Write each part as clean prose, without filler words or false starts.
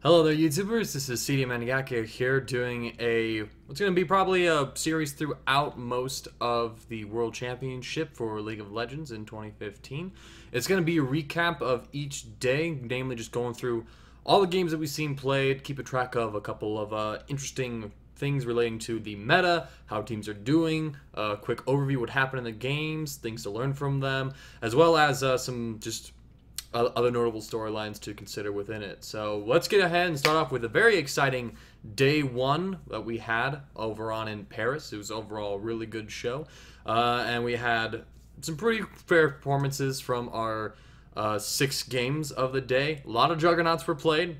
Hello there, YouTubers. This is CD Maniac here doing what's going to be probably a series throughout most of the World Championship for League of Legends in 2015. It's going to be a recap of each day, namely just going through all the games that we've seen played, keep a track of a couple of interesting things relating to the meta, how teams are doing, a quick overview what happened in the games, things to learn from them, as well as some just other notable storylines to consider within it. So let's get ahead and start off with a very exciting day one that we had over on in Paris. It was overall a really good show, and we had some pretty fair performances from our 6 games of the day. A lot of juggernauts were played.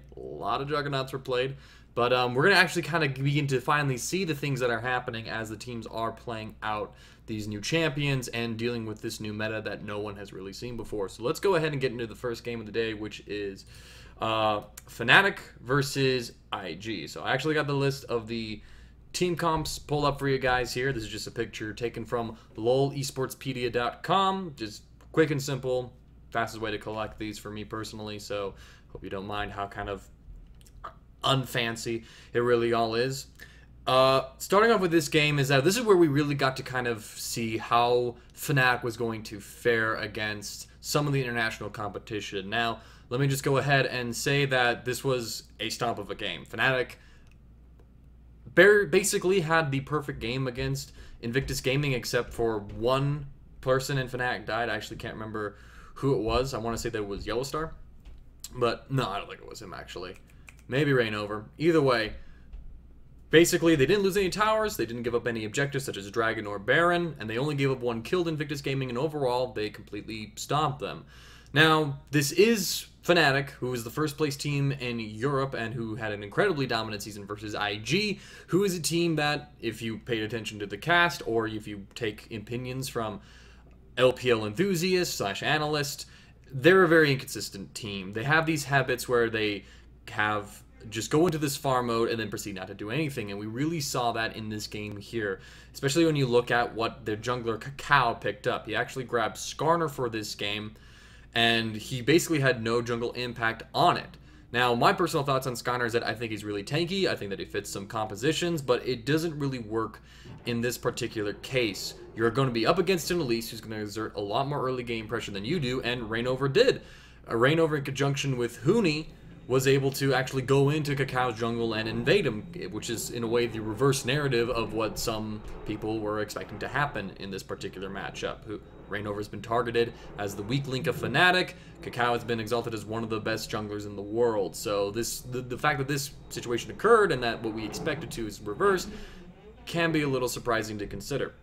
But we're going to actually kind of begin to finally see the things that are happening as the teams are playing out these new champions and dealing with this new meta that no one has really seen before. So let's go ahead and get into the first game of the day, which is Fnatic versus IG. So I actually got the list of the team comps pulled up for you guys here. This is just a picture taken from lolesportspedia.com. Just quick and simple, fastest way to collect these for me personally. So hope you don't mind how kind of unfancy it really all is. Starting off with this game is that this is where we really got to kind of see how Fnatic was going to fare against some of the international competition. Now, let me just go ahead and say that this was a stomp of a game. Fnatic basically had the perfect game against Invictus Gaming, except for one person in Fnatic died. I actually can't remember who it was. I want to say that it was Yellowstar, but no, I don't think it was him actually. Maybe Rainover. Either way, basically, they didn't lose any towers, they didn't give up any objectives such as Dragon or Baron, and they only gave up one killed Invictus Gaming, and overall, they completely stomped them. Now, this is Fnatic, who is the first place team in Europe and who had an incredibly dominant season versus IG, who is a team that, if you paid attention to the cast, or if you take opinions from LPL enthusiasts / analysts, they're a very inconsistent team. They have these habits where they just go into this farm mode and then proceed not to do anything, and we really saw that in this game here, especially when you look at what their jungler Cacao picked up. He actually grabbed Skarner for this game, and he basically had no jungle impact on it. Now, my personal thoughts on Skarner is that I think he's really tanky, I think that he fits some compositions, but it doesn't really work in this particular case. You're going to be up against an Elise who's going to exert a lot more early game pressure than you do, and Rainover did. Rainover in conjunction with Huni was able to actually go into Cacao's jungle and invade him, which is, in a way, the reverse narrative of what some people were expecting to happen in this particular matchup. Rainover has been targeted as the weak link of Fnatic. Cacao has been exalted as one of the best junglers in the world. So the fact that this situation occurred and that what we expected to is reversed can be a little surprising to consider.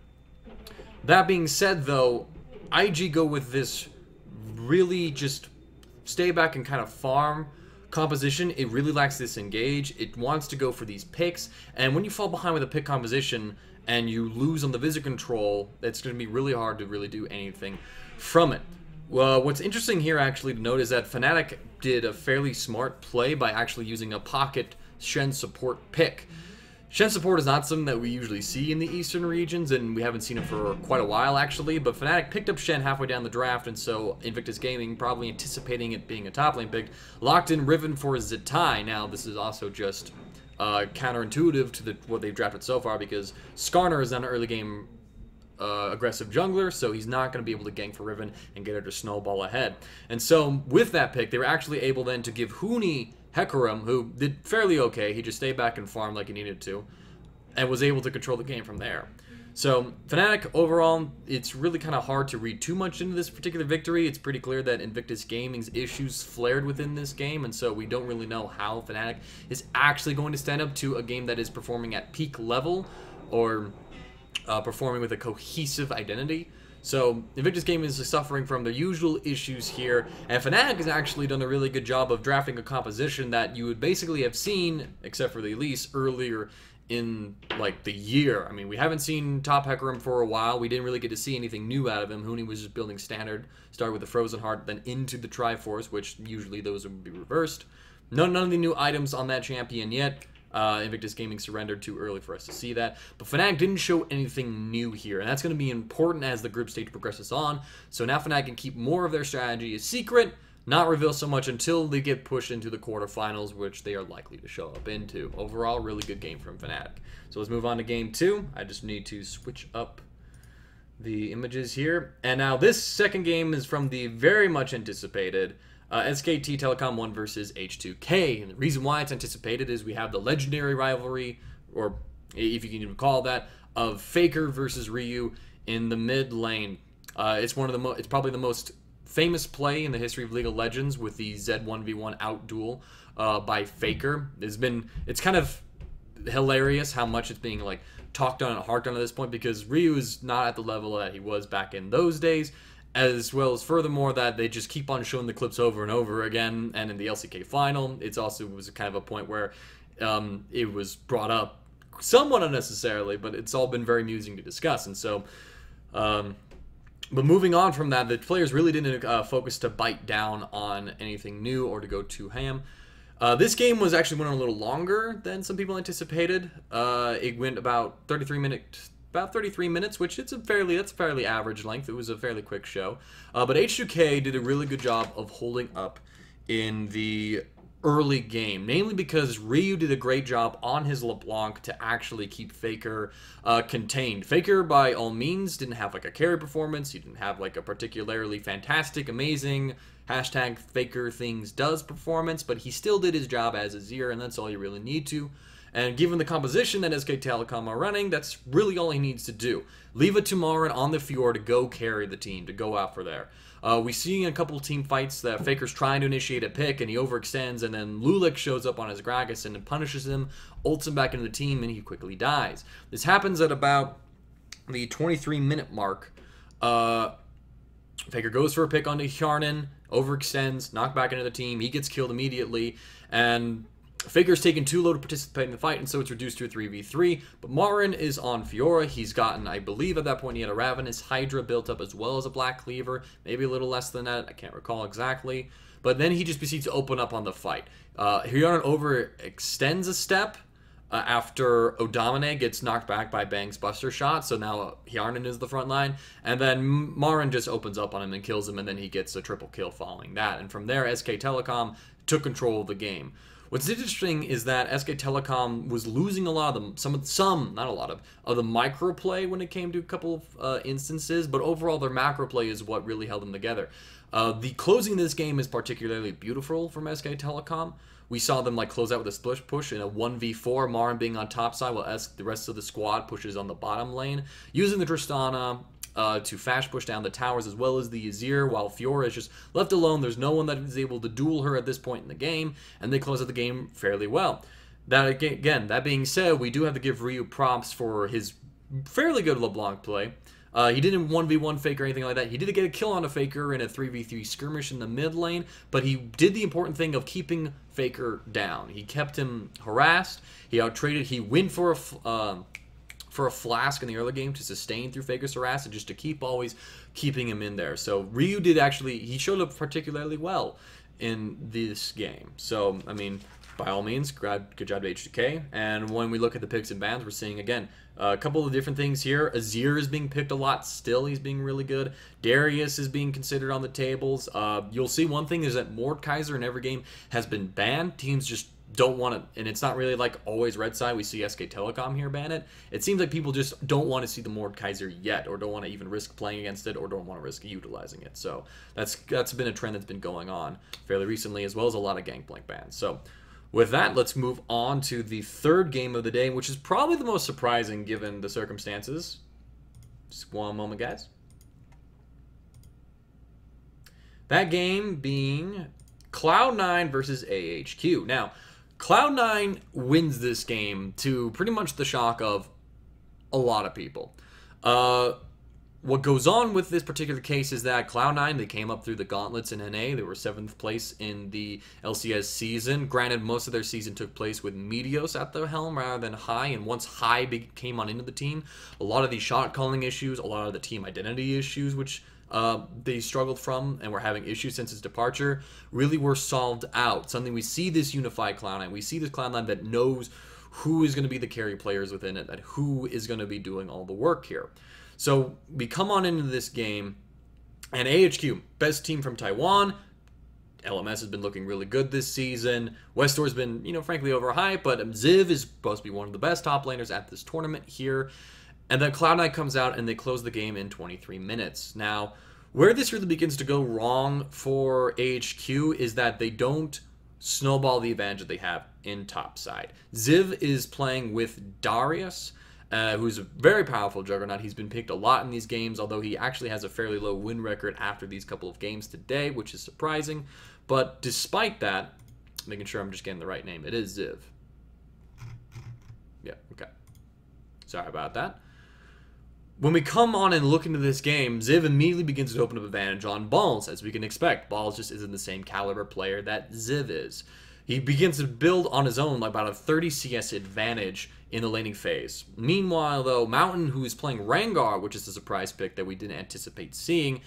That being said, though, IG go with this really just stay back and kind of farm composition. It really lacks this engage. It wants to go for these picks, and when you fall behind with a pick composition and you lose on the visit control, it's going to be really hard to really do anything from it. Well, what's interesting here actually to note is that Fnatic did a fairly smart play by actually using a pocket Shen support pick. Shen support is not something that we usually see in the eastern regions, and we haven't seen it for quite a while actually, but Fnatic picked up Shen halfway down the draft, and so Invictus Gaming, probably anticipating it being a top lane pick, locked in Riven for Zitai. Now, this is also just counterintuitive to what they've drafted so far, because Skarner is an early game aggressive jungler, so he's not going to be able to gank for Riven and get her to snowball ahead. And so, with that pick, they were actually able then to give Huni Hecarim, who did fairly okay. He just stayed back and farmed like he needed to, and was able to control the game from there. So, Fnatic, overall, it's really kind of hard to read too much into this particular victory. It's pretty clear that Invictus Gaming's issues flared within this game, and so we don't really know how Fnatic is actually going to stand up to a game that is performing at peak level, or performing with a cohesive identity. So, Invictus Gaming is suffering from the usual issues here, and Fnatic has actually done a really good job of drafting a composition that you would basically have seen, except for the Elise, earlier in, like, the year. I mean, we haven't seen top Hecarim for a while. We didn't really get to see anything new out of him. Huni was just building standard, started with the Frozen Heart, then into the Triforce, which usually those would be reversed. None of the new items on that champion yet. Invictus Gaming surrendered too early for us to see that. But Fnatic didn't show anything new here, and that's going to be important as the group stage progresses on. So now Fnatic can keep more of their strategy a secret, not reveal so much until they get pushed into the quarterfinals, which they are likely to show up into. Overall, really good game from Fnatic. So let's move on to game 2. I just need to switch up the images here. And now this second game is from the very much anticipated SKT Telecom 1 versus H2K. And the reason why it's anticipated is we have the legendary rivalry, or if you can even call that, of Faker versus Ryu in the mid lane. It's probably the most famous play in the history of League of Legends, with the Z1v1 out duel by Faker. It's kind of hilarious how much it's being like talked on and harked on at this point, because Ryu is not at the level that he was back in those days, as well as furthermore that they just keep on showing the clips over and over again. And in the LCK final, it was kind of a point where it was brought up somewhat unnecessarily, but it's all been very amusing to discuss. And so but moving on from that, the players really didn't focus to bite down on anything new or to go too ham. This game was actually went on a little longer than some people anticipated. It went about 33 minutes, which that's fairly average length. It was a fairly quick show. But H2K did a really good job of holding up in the early game, namely because Ryu did a great job on his LeBlanc to actually keep Faker contained. Faker, by all means, didn't have like a carry performance. He didn't have like a particularly fantastic, amazing #FakerThingsDoes performance, but he still did his job as Azir, and that's all you really need to. And given the composition that SK Telecom are running, that's really all he needs to do. Leave it to Marin on the Fjord to go carry the team, to go out for there. We see in a couple team fights that Faker's trying to initiate a pick, and he overextends, and then Lulik shows up on his Gragas and punishes him, ults him back into the team, and he quickly dies. This happens at about the 23-minute mark. Faker goes for a pick onto Hjarnan, overextends, knocked back into the team. He gets killed immediately, and Faker's taken too low to participate in the fight, and so it's reduced to a 3v3. But Marin is on Fiora. He's gotten, I believe at that point, he had a Ravenous Hydra built up as well as a Black Cleaver. Maybe a little less than that. I can't recall exactly. But then he just proceeds to open up on the fight. Hjarnan overextends a step after Odomine gets knocked back by Bang's Buster Shot. So now Hjarnan is the front line. And then Marin just opens up on him and kills him, and then he gets a triple kill following that. And from there, SK Telecom took control of the game. What's interesting is that SK Telecom was losing a lot of them, not a lot of the micro play when it came to a couple of instances, but overall their macro play is what really held them together. The closing of this game is particularly beautiful from SK Telecom. We saw them like close out with a split push in a 1v4, Marin being on top side while the rest of the squad pushes on the bottom lane, using the Tristana to fast push down the towers, as well as the Azir, while Fiora is just left alone. There's no one that is able to duel her at this point in the game, and they close out the game fairly well. That being said, we do have to give Ryu props for his fairly good LeBlanc play. He didn't 1v1 Faker or anything like that. He did get a kill on a Faker in a 3v3 skirmish in the mid lane, but he did the important thing of keeping Faker down. He kept him harassed. He out-traded. He went for a flask in the early game to sustain through Faker's harass and just to keep always keeping him in there. So Ryu he showed up particularly well in this game. So, I mean, by all means, good job to H2K. And when we look at the picks and bans, we're seeing, again, a couple of different things here. Azir is being picked a lot still. He's being really good. Darius is being considered on the tables. You'll see one thing is that Mordekaiser in every game has been banned. Teams just don't want to, and it's not really like always red side. We see SK Telecom here ban it. It seems like people just don't want to see the Mordekaiser yet, or don't want to even risk playing against it, or don't want to risk utilizing it. So that's been a trend that's been going on fairly recently, as well as a lot of Gangplank bans. So with that, let's move on to the third game of the day, which is probably the most surprising given the circumstances. Just one moment, guys. That game being Cloud9 versus AHQ. Now, Cloud9 wins this game to pretty much the shock of a lot of people. What goes on with this particular case is that Cloud9, they came up through the gauntlets in NA. They were 7th place in the LCS season. Granted, most of their season took place with Meteos at the helm rather than High, and once High came on into the team, a lot of the shot calling issues, a lot of the team identity issues, which they struggled from and were having issues since his departure, really were solved out. Something we see this unified Cloud9. We see this Cloud9 that knows who is going to be the carry players within it, that who is going to be doing all the work here. So we come on into this game, and AHQ, best team from Taiwan, LMS has been looking really good this season. Westor's been, frankly overhyped, but Ziv is supposed to be one of the best top laners at this tournament here. And then Cloud9 comes out and they close the game in 23 minutes. Now, where this really begins to go wrong for AHQ is that they don't snowball the advantage that they have in top side. Ziv is playing with Darius, who's a very powerful juggernaut. He's been picked a lot in these games, although he actually has a fairly low win record after these couple of games today, which is surprising. But despite that, making sure I'm just getting the right name, it is Ziv. Yeah, okay. Sorry about that. When we come on and look into this game, Ziv immediately begins to open up advantage on Balls, as we can expect. Balls just isn't the same caliber player that Ziv is. He begins to build on his own like about a 30 CS advantage in the laning phase. Meanwhile, though, Mountain, who is playing Rengar, which is a surprise pick that we didn't anticipate seeing,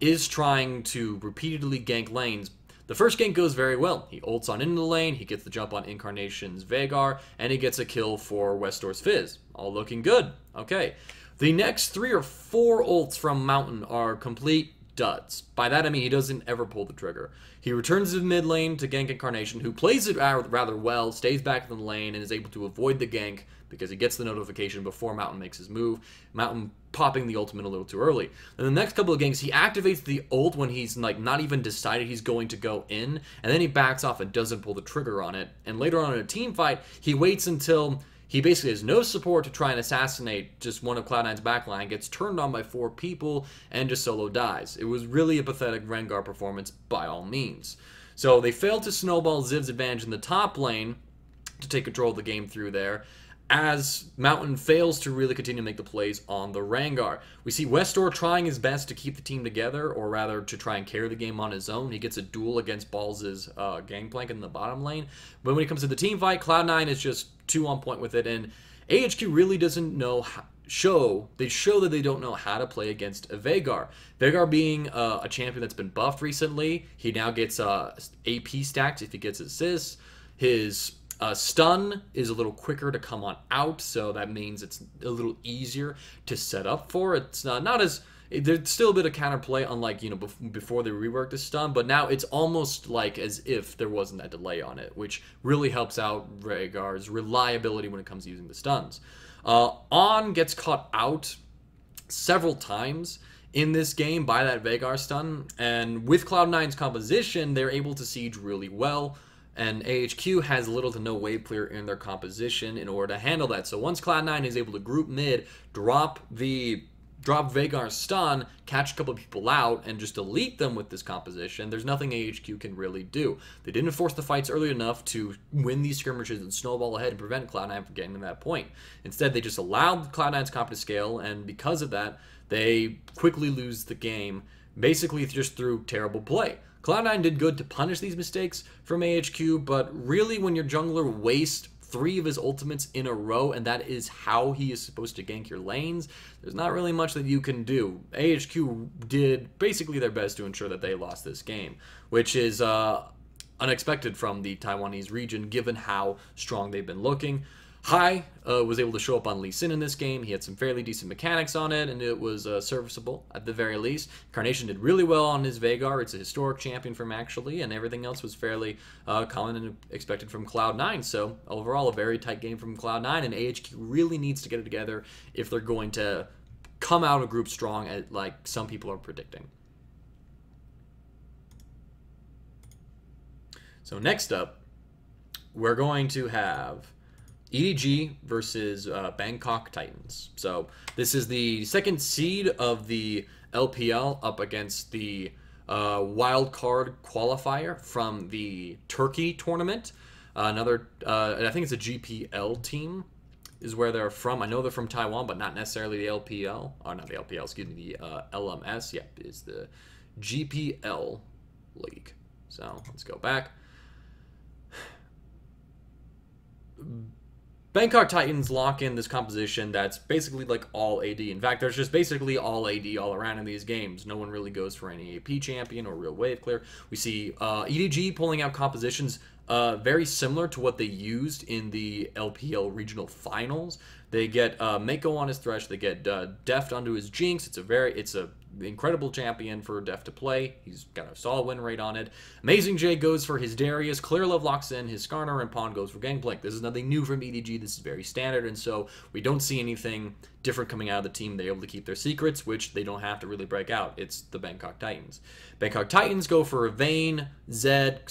is trying to repeatedly gank lanes. The first gank goes very well. He ults on into the lane, he gets the jump on Incarnation's Veigar, and he gets a kill for Westor's Fizz. All looking good. Okay. The next 3 or 4 ults from Mountain are complete duds. By that I mean he doesn't ever pull the trigger. He returns to the mid lane to gank Incarnation, who plays it rather well, stays back in the lane, and is able to avoid the gank because he gets the notification before Mountain makes his move. Mountain popping the ultimate a little too early. And the next couple of ganks, he activates the ult when he's like not even decided he's going to go in, and then he backs off and doesn't pull the trigger on it. And later on in a team fight, he waits until he basically has no support to try and assassinate just one of Cloud9's backline, gets turned on by 4 people, and just solo dies. It was really a pathetic Rengar performance by all means. So they failed to snowball Ziv's advantage in the top lane to take control of the game through there, as Mountain fails to really continue to make the plays on the Rengar. We see Westor trying his best to keep the team together, or rather to try and carry the game on his own. He gets a duel against Balls' gangplank in the bottom lane. But when it comes to the team fight, Cloud9 is just too on point with it, and AHQ really doesn't know how. They show that they don't know how to play against a Veigar. Veigar being a champion that's been buffed recently, he now gets AP stacks if he gets assists. His stun is a little quicker to come on out, so that means it's a little easier to set up for. It's not as... There's still a bit of counterplay, unlike, before they reworked the stun, but now it's almost like as if there wasn't that delay on it, which really helps out Veigar's reliability when it comes to using the stuns. On gets caught out several times in this game by that Veigar stun, and with Cloud9's composition, they're able to siege really well, and AHQ has little to no wave clear in their composition in order to handle that. So once Cloud9 is able to group mid, drop Veigar's stun, catch a couple of people out, and just delete them with this composition, there's nothing AHQ can really do. They didn't force the fights early enough to win these skirmishes and snowball ahead and prevent Cloud9 from getting to that point. Instead, they just allowed Cloud9's comp to scale, and because of that, they quickly lose the game, basically just through terrible play. Cloud9 did good to punish these mistakes from AHQ, but really when your jungler wastes 3 of his ultimates in a row, and that is how he is supposed to gank your lanes, there's not really much that you can do. AHQ did basically their best to ensure that they lost this game, which is unexpected from the Taiwanese region, given how strong they've been looking. Hai was able to show up on Lee Sin in this game. He had some fairly decent mechanics on it, and it was serviceable at the very least. Carnation did really well on his Veigar. It's a historic champion from actually, and everything else was fairly common and expected from Cloud9. So overall, a very tight game from Cloud9, and AHQ really needs to get it together if they're going to come out of group strong, like some people are predicting. So next up, we're going to have EDG versus Bangkok Titans. So this is the second seed of the LPL up against the wild card qualifier from the Turkey tournament. Another, I think it's a GPL team is where they're from. I know they're from Taiwan, but not necessarily the LPL. Or not the LPL, excuse me, the LMS. Yep, is the GPL league. So let's go back. Bangkok Titans lock in this composition that's basically like all AD. In fact, there's just basically all AD all around in these games. No one really goes for any AP champion or real wave clear. We see EDG pulling out compositions very similar to what they used in the LPL regional finals. They get Mako on his Thresh. They get Deft onto his Jinx. It's a incredible champion for Deft to play. He's got a solid win rate on it. Amazing J goes for his Darius. Clear Love locks in his Skarner, and Pawn goes for Gangplank. This is nothing new from EDG. This is very standard, and so we don't see anything different coming out of the team. They're able to keep their secrets, which they don't have to really break out. It's the Bangkok Titans. Bangkok Titans go for a Vayne, Zed,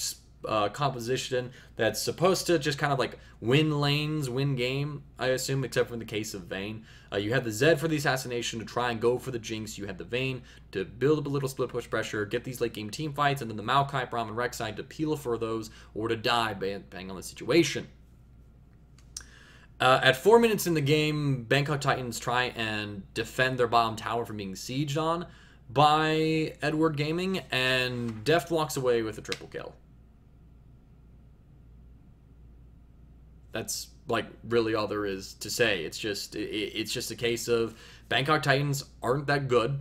composition that's supposed to just kind of like win lanes, win game, I assume, except for in the case of Vayne. You have the Zed for the assassination to try and go for the Jinx. You have the Vayne to build up a little split push pressure, get these late game team fights, and then the Maokai, Braum, and Rek'Sai to peel for those or to die, bang on the situation. At 4 minutes in the game, Bangkok Titans try and defend their bottom tower from being sieged on by Edward Gaming, and Deft walks away with a triple kill. That's like really all there is to say. It's just a case of Bangkok Titans aren't that good.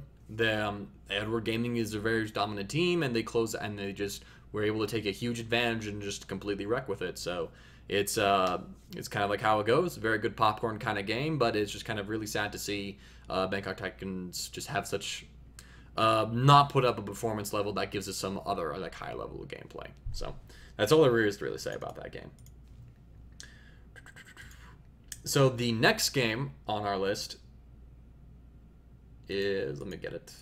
Edward Gaming is a very dominant team, and they just were able to take a huge advantage and just completely wreck with it. So it's kind of like how it goes. Very good popcorn kind of game, but it's just kind of really sad to see Bangkok Titans just have such not put up a performance level that gives us some other like high level of gameplay. So that's all there is to really say about that game. So the next game on our list is, let me get it.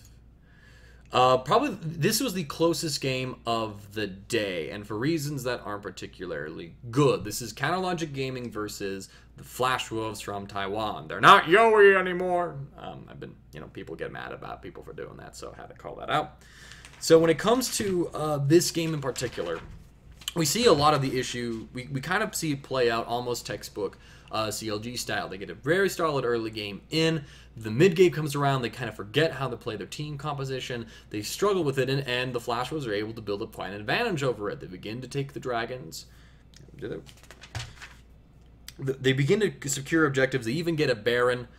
Probably this was the closest game of the day, and for reasons that aren't particularly good. This is Counterlogic Gaming versus the Flash Wolves from Taiwan. They're not Yowie anymore. People get mad about people for doing that, so I had to call that out. So when it comes to this game in particular, we see a lot of the issue. We kind of see it play out almost textbook CLG style. They get a very solid early game in. The mid game comes around, they kind of forget how to play their team composition. They struggle with it, and the Flash Wolves are able to build up quite an advantage over it. They begin to take the dragons. They begin to secure objectives. They even get a Baron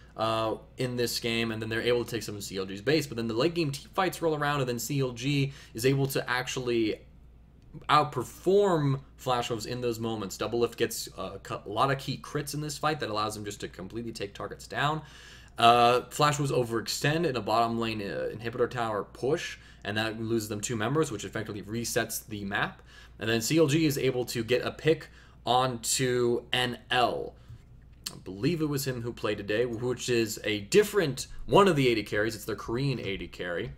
in this game, and then they're able to take some of CLG's base. But then the late game team fights roll around, and then CLG is able to actually outperform Flash Wolves in those moments. Double Lift gets a lot of key crits in this fight that allows them just to completely take targets down. Flash Wolves overextend in a bottom lane inhibitor tower push, and that loses them 2 members, which effectively resets the map. And then CLG is able to get a pick onto NL. I believe it was him who played today, which is a different one of the 80 carries. It's their Korean 80 carry.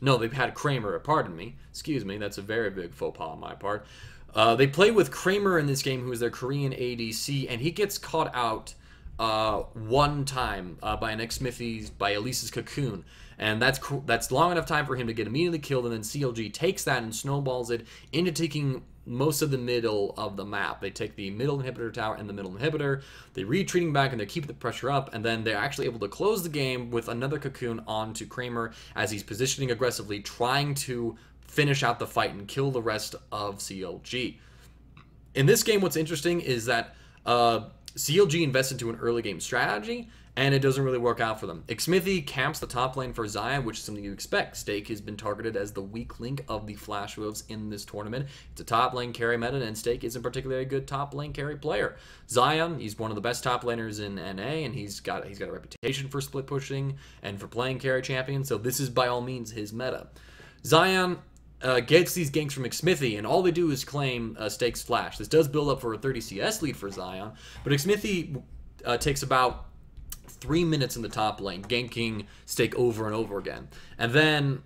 No, they've had Kramer, pardon me. Excuse me, that's a very big faux pas on my part. They play with Kramer in this game, who is their Korean ADC, and he gets caught out one time by an X-Smithy's, by Elise's Cocoon. And that's long enough time for him to get immediately killed, and then CLG takes that and snowballs it into taking most of the middle of the map. They take the middle inhibitor tower and the middle inhibitor. They're retreating back, and they keep the pressure up, and then they're actually able to close the game with another Cocoon onto Kramer as he's positioning aggressively, trying to finish out the fight and kill the rest of CLG. In this game, what's interesting is that CLG invests into an early game strategy, and it doesn't really work out for them. Xmithy camps the top lane for Zion, which is something you expect. Stake has been targeted as the weak link of the Flash Wolves in this tournament. It's a top lane carry meta, and Stake isn't particularly a good top lane carry player. Zion, he's one of the best top laners in NA, and he's got a reputation for split pushing and for playing carry champion, so this is by all means his meta. Zion gets these ganks from Xmithy, and all they do is claim Stake's Flash. This does build up for a 30 CS lead for Zion, but Xmithy takes about 3 minutes in the top lane, ganking Stake over and over again. And then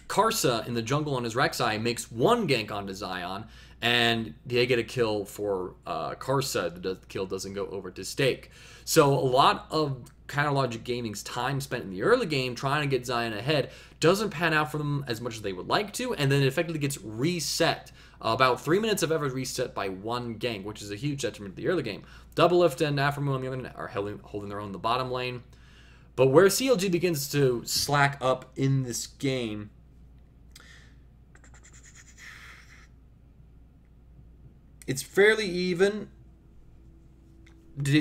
Karsa in the jungle on his Rek'Sai makes 1 gank onto Zion, and they get a kill for Karsa. The kill doesn't go over to Stake. So a lot of Counterlogic Gaming's time spent in the early game trying to get Zion ahead doesn't pan out for them as much as they would like to, and then it effectively gets reset. About 3 minutes of effort reset by 1 gank, which is a huge detriment to the early game. Double Lift and Aframu on the other end are holding their own in the bottom lane. But where CLG begins to slack up in this game, it's fairly even.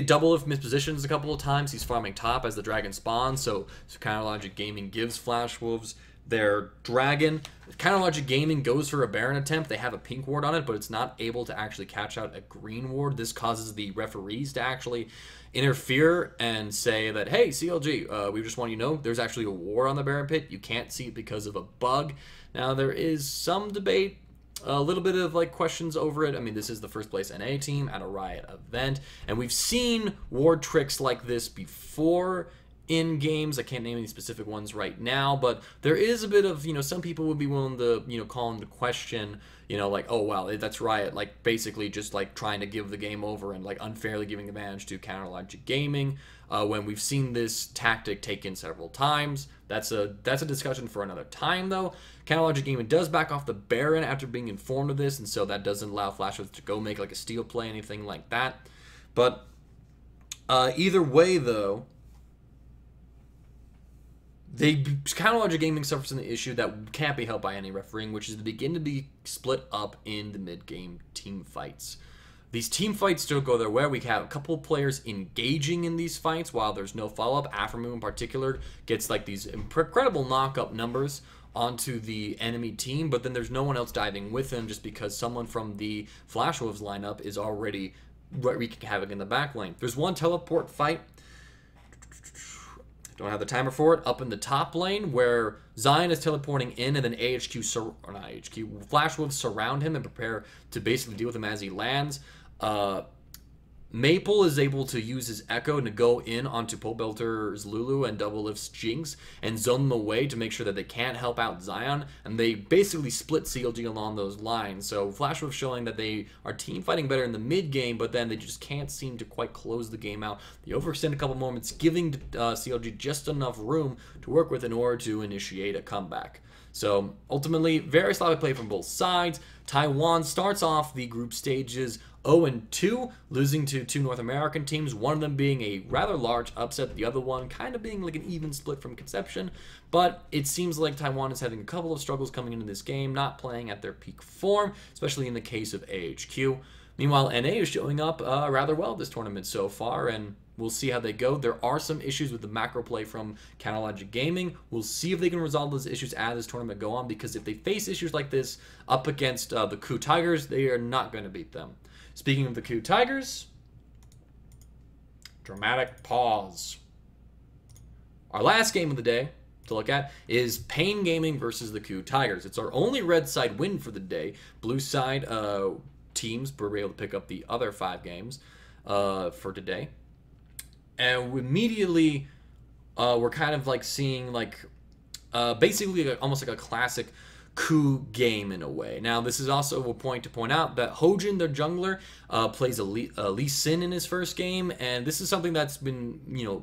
Double Lift mispositions a couple of times. He's farming top as the dragon spawns, so Counterlogic Gaming gives Flash Wolves their dragon. Counterlogic Gaming goes for a Baron attempt. They have a pink ward on it, but it's not able to actually catch out a green ward. This causes the referees to actually interfere and say that, hey, CLG, we just want you to know there's actually a war on the Baron pit. You can't see it because of a bug. Now, there is some debate, a little bit of like questions over it. I mean, this is the first place NA team at a Riot event, and we've seen ward tricks like this before in games. I can't name any specific ones right now, but there is a bit of, some people would be willing to, call into question, like, oh, wow, that's Riot, like, basically just, like, trying to give the game over and, like, unfairly giving advantage to Counterlogic Gaming, when we've seen this tactic taken several times. That's a discussion for another time, though. Counterlogic Gaming does back off the Baron after being informed of this, and so that doesn't allow Flashwolves to go make, like, a steal play, anything like that. But either way, though, Counterlogic Gaming suffers from the issue that can't be helped by any refereeing, which is to begin to be split up in the mid-game team fights. These team fights still go their way. We have a couple of players engaging in these fights while there's no follow-up. Aframu in particular gets like these incredible knock-up numbers onto the enemy team, but then there's no one else diving with him just because someone from the Flashwolves lineup is already wreaking havoc in the back lane. There's one teleport fight, don't have the timer for it, up in the top lane where Zion is teleporting in and then Flashwolves surround him and prepare to basically deal with him as he lands. Maple is able to use his Echo to go in onto Pole Belter's Lulu and double lifts Jinx and zone them away to make sure that they can't help out Zion, and they basically split CLG along those lines. So Flashwolves showing that they are team fighting better in the mid game, but then they just can't seem to quite close the game out. They overextend a couple moments, giving CLG just enough room to work with in order to initiate a comeback. So ultimately, very sloppy play from both sides. Taiwan starts off the group stages 0-2, losing to two North American teams, one of them being a rather large upset, the other one kind of being like an even split from conception. But it seems like Taiwan is having a couple of struggles coming into this game, not playing at their peak form, especially in the case of AHQ. Meanwhile, NA is showing up rather well this tournament so far, and we'll see how they go. There are some issues with the macro play from Counterlogic Gaming. We'll see if they can resolve those issues as this tournament go on, because if they face issues like this up against the KU Tigers, they are not going to beat them. Speaking of the KU Tigers, dramatic pause. Our last game of the day to look at is Pain Gaming versus the KU Tigers. It's our only red side win for the day. Blue side teams were able to pick up the other 5 games for today. And immediately, we're kind of like seeing like basically almost like a classic KU game in a way. Now, this is also a point to point out that Hojin, their jungler, plays a Lee Sin in his first game, and this is something that's been,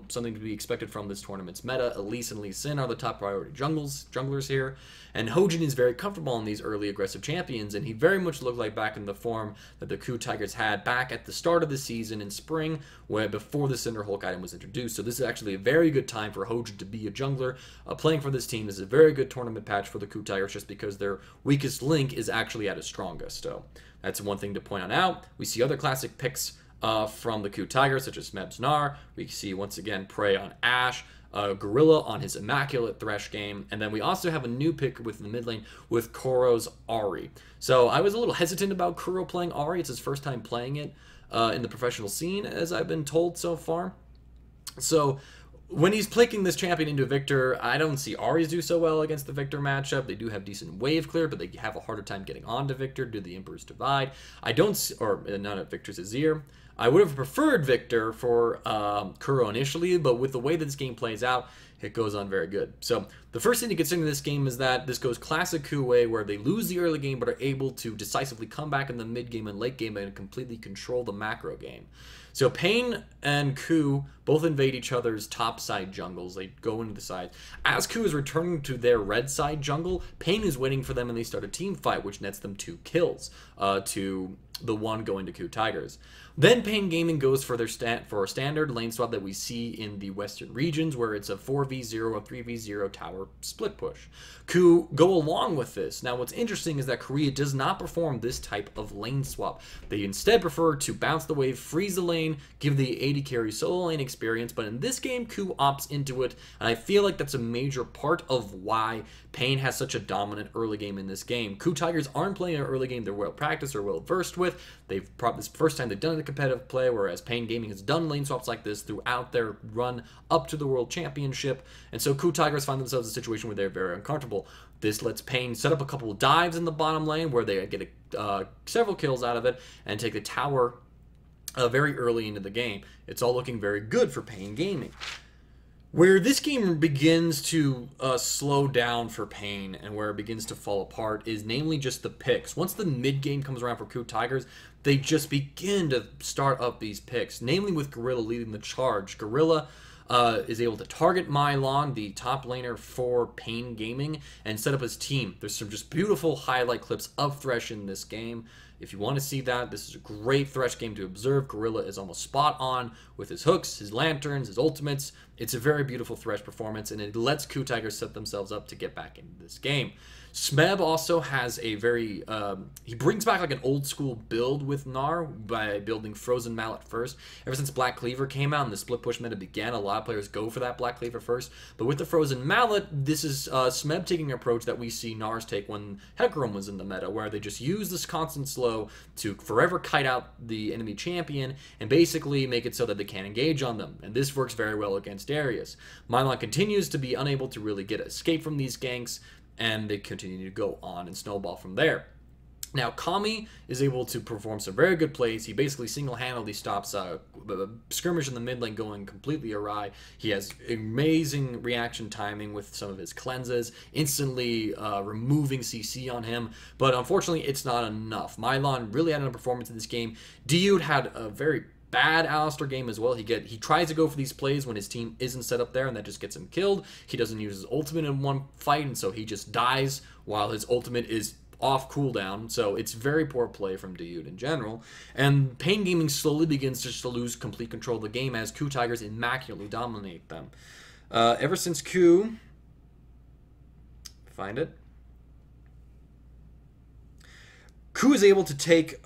something to be expected from this tournament's meta. Elise and Lee Sin are the top priority junglers here, and Hojin is very comfortable on these early aggressive champions, and he very much looked like back in the form that the KU Tigers had back at the start of the season in spring, where before the Cinder Hulk item was introduced. So this is actually a very good time for Hojin to be a jungler. Playing for this team is a very good tournament patch for the KU Tigers, just because their weakest link is actually at its strongest. So that's one thing to point on out. We see other classic picks from the KU Tigers, such as Mebs Gnar. We see, once again, Prey on Ashe. Gorilla on his Immaculate Thresh game, and then we also have a new pick within the mid lane with Kuro's Ahri. So I was a little hesitant about Kuro playing Ahri. It's his first time playing it in the professional scene, as I've been told so far. So when he's picking this champion into Victor, I don't see Ahri's do so well against the Victor matchup. They do have decent wave clear, but they have a harder time getting onto Victor due to the Emperor's Divide. I don't see, or not at Victor's Azir. I would have preferred Victor for Kuro initially, but with the way that this game plays out, it goes on very good. So the first thing to consider in this game is that this goes classic KU way, where they lose the early game but are able to decisively come back in the mid game and late game and completely control the macro game. So Pain and KU both invade each other's top side jungles. They go into the sides. As KU is returning to their red side jungle, Pain is waiting for them and they start a team fight, which nets them 2 kills to the 1 going to KU Tigers. Then Pain Gaming goes for their a standard lane swap that we see in the western regions, where it's a 4v0 or 3v0 tower split push. KU go along with this. Now, what's interesting is that Korea does not perform this type of lane swap. They instead prefer to bounce the wave, freeze the lane, give the AD carry solo lane experience, but in this game, KU opts into it, and I feel like that's a major part of why Pain has such a dominant early game in this game. Coup Tigers aren't playing an early game they're well practiced or well versed with. They've probably this first time they've done the competitive play, whereas Pain Gaming has done lane swaps like this throughout their run up to the World Championship. And so Coup Tigers find themselves in a situation where they're very uncomfortable. This lets Pain set up a couple of dives in the bottom lane where they get several kills out of it and take the tower very early into the game. It's all looking very good for Pain Gaming. Where this game begins to slow down for Pain and where it begins to fall apart is namely just the picks. Once the mid game comes around for Coup Tigers, they just begin to start up these picks, namely with Gorilla leading the charge. Gorilla is able to target Mylon, the top laner for Pain Gaming, and set up his team. There's some just beautiful highlight clips of Thresh in this game. If you want to see that, this is a great Thresh game to observe. Gorilla is almost spot on with his hooks, his lanterns, his ultimates. It's a very beautiful Thresh performance, and it lets Coup Tigers set themselves up to get back into this game. Smeb also has a very, he brings back like an old school build with Gnar by building Frozen Mallet first. Ever since Black Cleaver came out and the split push meta began, a lot of players go for that Black Cleaver first. But with the Frozen Mallet, this is Smeb taking an approach that we see Gnars take when Hecarim was in the meta, where they just use this constant slow to forever kite out the enemy champion and basically make it so that they can't engage on them. And this works very well against Darius. Mylon continues to be unable to really get escape from these ganks, and they continue to go on and snowball from there. Now, Kami is able to perform some very good plays. He basically single-handedly stops a skirmish in the mid lane going completely awry. He has amazing reaction timing with some of his cleanses, instantly removing CC on him. But unfortunately, it's not enough. Mylon really had a performance in this game. Dude had a very bad Alistar game as well. He tries to go for these plays when his team isn't set up there, and that just gets him killed. He doesn't use his ultimate in one fight, and so he just dies while his ultimate is off cooldown. So it's very poor play from Dude in general. And Pain Gaming slowly begins to lose complete control of the game as Coup Tigers immaculately dominate them. Ever since Coup, find it. Coup is able to take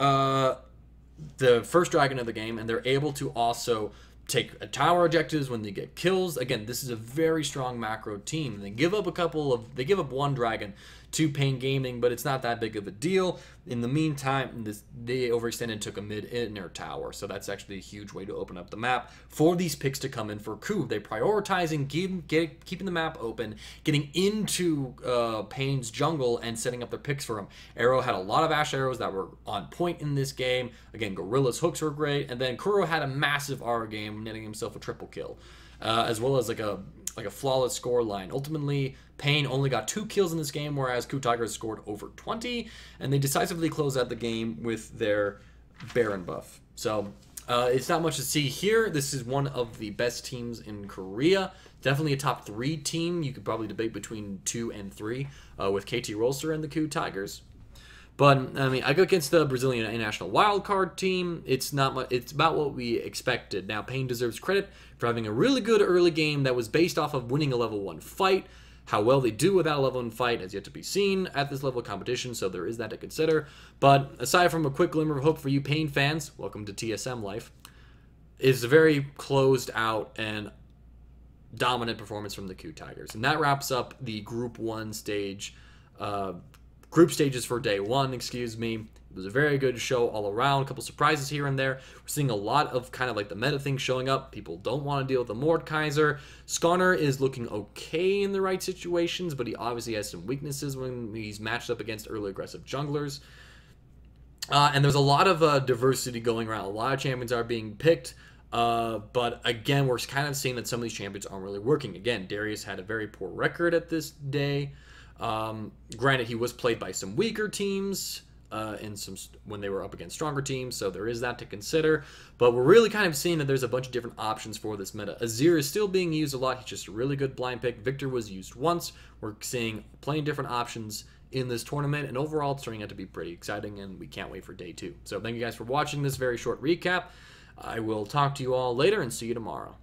the first dragon of the game, and they're able to also take tower objectives when they get kills. Again, this is a very strong macro team. They give up one dragon to Pain Gaming, but it's not that big of a deal. In the meantime, they overextended and took a mid-inner tower, so that's actually a huge way to open up the map for these picks to come in for Coup. They're prioritizing keeping the map open, getting into Pain's jungle, and setting up their picks for him. Arrow had a lot of Ash arrows that were on point in this game. Again, Gorilla's hooks were great, and then Kuro had a massive R game, netting himself a triple kill, as well as like a flawless score line. Ultimately, Pain only got 2 kills in this game, whereas Coup Tigers scored over 20, and they decisively closed out the game with their Baron buff. So it's not much to see here. This is one of the best teams in Korea. Definitely a top 3 team. You could probably debate between 2 and 3 with KT Rolster and the Coup Tigers. But, I mean, I go against the Brazilian international wildcard team. It's not much. It's about what we expected. Now, Pain deserves credit for having a really good early game that was based off of winning a level 1 fight. How well they do without a level 1 fight has yet to be seen at this level of competition, so there is that to consider. But aside from a quick glimmer of hope for you Pain fans, welcome to TSM life, is a very closed out and dominant performance from the Coup Tigers. And that wraps up the Group 1 stage, group stages for day 1, excuse me. It was a very good show all around. A couple surprises here and there. We're seeing a lot of kind of like the meta thing showing up. People don't want to deal with the Mordekaiser. Skarner is looking okay in the right situations, but he obviously has some weaknesses when he's matched up against early aggressive junglers. And there's a lot of diversity going around. A lot of champions are being picked. But again, we're kind of seeing that some of these champions aren't really working. Again, Darius had a very poor record at this day. Granted, he was played by some weaker teams when they were up against stronger teams, so there is that to consider. But we're really kind of seeing that there's a bunch of different options for this meta. Azir is still being used a lot. He's just a really good blind pick. Victor was used once. We're seeing plenty of different options in this tournament, and overall it's turning out to be pretty exciting, and we can't wait for day 2. So thank you guys for watching this very short recap. I will talk to you all later and see you tomorrow.